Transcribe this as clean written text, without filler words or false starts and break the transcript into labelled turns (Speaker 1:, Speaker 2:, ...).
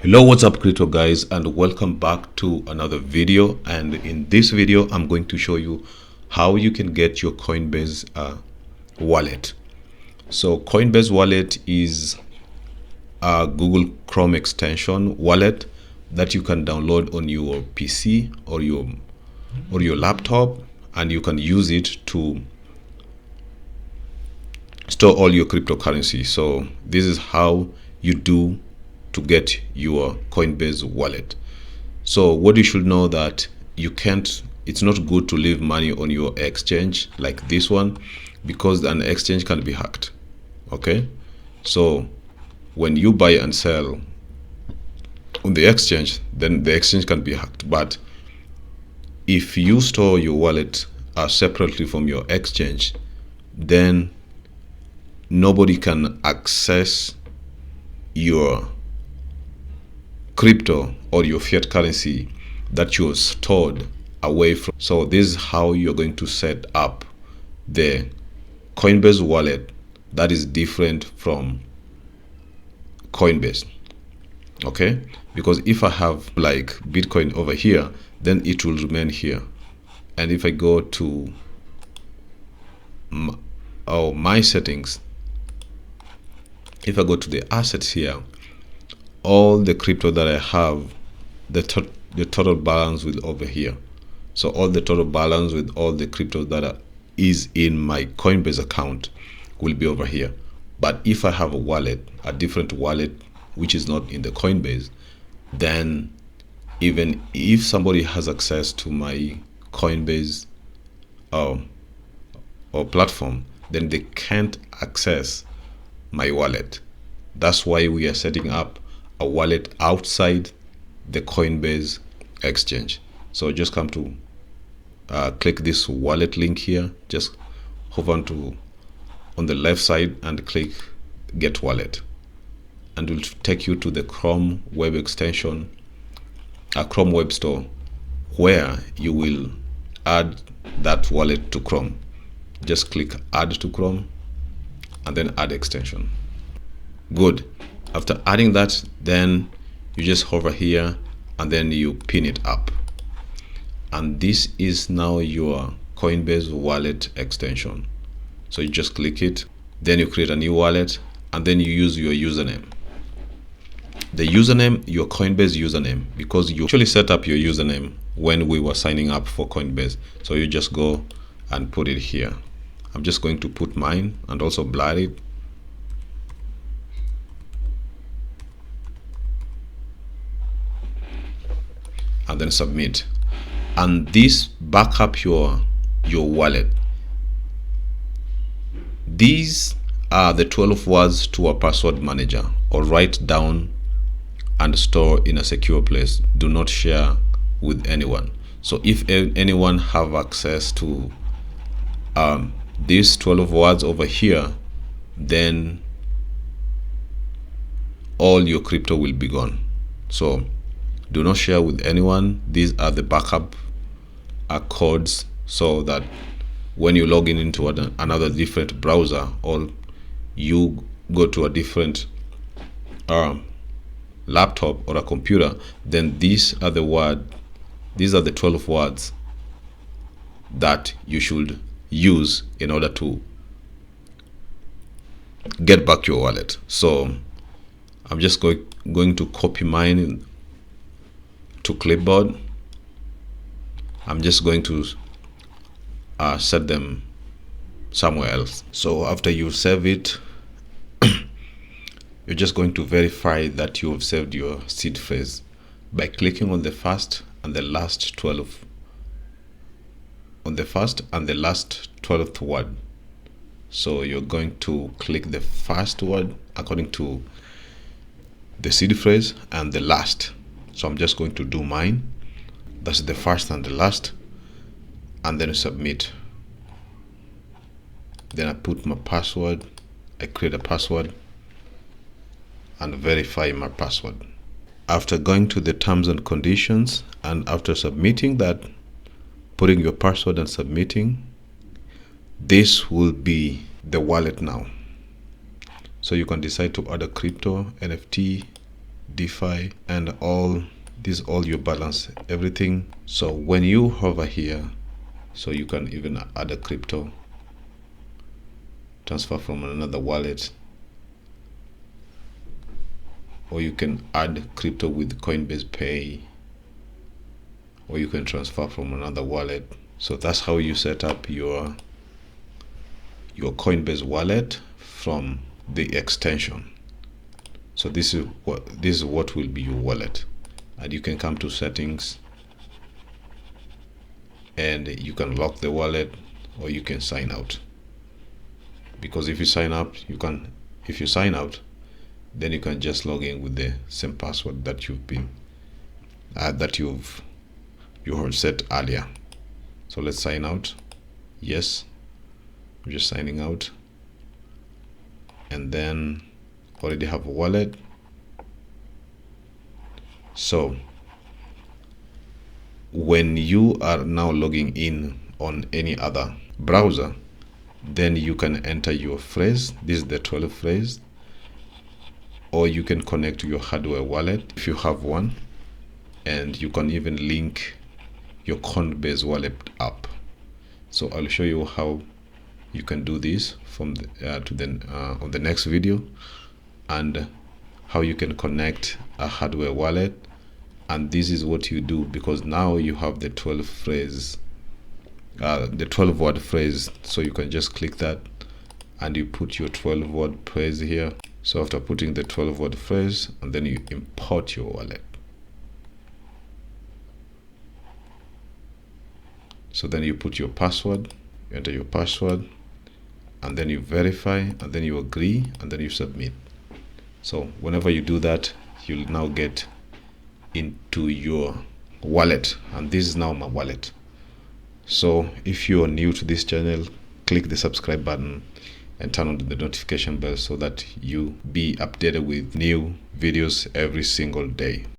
Speaker 1: Hello, what's up crypto guys, and welcome back to another video. And in this video I'm going to show you how you can get your Coinbase wallet. So Coinbase Wallet is a Google Chrome extension wallet that you can download on your PC or your laptop, and you can use it to store all your cryptocurrency. So this is how you do to get your Coinbase wallet. So what you should know that it's not good to leave money on your exchange like this one, because an exchange can be hacked. Okay, so when you buy and sell on the exchange, then the exchange can be hacked. But if you store your wallet separately from your exchange, then nobody can access your crypto or your fiat currency that you have stored away from. So this is how you're going to set up the Coinbase wallet that is different from Coinbase. Okay, because if I have like Bitcoin over here, then it will remain here. And if I go to my settings, if I go to the assets here, all the crypto that I have, the total balance will over here. So all the total balance with all the crypto that is in my Coinbase account will be over here. But if I have a wallet, a different wallet which is not in the Coinbase, then even if somebody has access to my Coinbase or platform, then they can't access my wallet. That's why we are setting up a wallet outside the Coinbase exchange. So just come to click this wallet link here, just hover on the left side and click get wallet, and it will take you to the Chrome web extension, a Chrome web store, where you will add that wallet to Chrome. Just click add to Chrome and then add extension. Good. After adding that, then you just hover here and then you pin it up, and this is now your Coinbase wallet extension. So you just click it, then you create a new wallet, and then you use your username. The username, your Coinbase username, because you actually set up your username when we were signing up for Coinbase. So you just go and put it here. I'm just going to put mine and also blur it. And then submit, and this back up your wallet. These are the 12 words to a password manager, or write down and store in a secure place. Do not share with anyone. So if anyone have access to these 12 words over here, then all your crypto will be gone. So do not share with anyone. These are the backup codes, so that when you log in into another different browser, or you go to a different laptop or a computer, then these are the 12 words that you should use in order to get back your wallet. So I'm just going to copy mine to clipboard. I'm just going to set them somewhere else. So after you save it, you're just going to verify that you have saved your seed phrase by clicking on the first and the last 12th word. So you're going to click the first word according to the seed phrase and the last. So I'm just going to do mine. That's the first and the last, and then submit. Then I put my password, I create a password and verify my password. After going to the terms and conditions, and after submitting that, putting your password and submitting, this will be the wallet now. So you can decide to add a crypto, NFT, DeFi, and all your balance, everything. So when you hover here, so you can even add a crypto, transfer from another wallet, or you can add crypto with Coinbase Pay, or you can transfer from another wallet. So that's how you set up your Coinbase wallet from the extension. So this is what will be your wallet, and you can come to settings and you can lock the wallet, or you can sign out. Because if you sign out, then you can just log in with the same password that you had set earlier. So let's sign out. Yes, I'm just signing out, and then already have a wallet. So when you are now logging in on any other browser, then you can enter your phrase. This is the 12 phrase, or you can connect to your hardware wallet if you have one, and you can even link your Coinbase Wallet app. So I'll show you how you can do this from on the next video, and how you can connect a hardware wallet. And this is what you do, because now you have the 12 phrase, the 12 word phrase. So you can just click that and you put your 12 word phrase here. So after putting the 12 word phrase, and then you import your wallet. So then you put your password, you enter your password, and then you verify, and then you agree, and then you submit. So whenever you do that, you'll now get into your wallet, and this is now my wallet. So if you are new to this channel, click the subscribe button and turn on the notification bell so that you be updated with new videos every single day.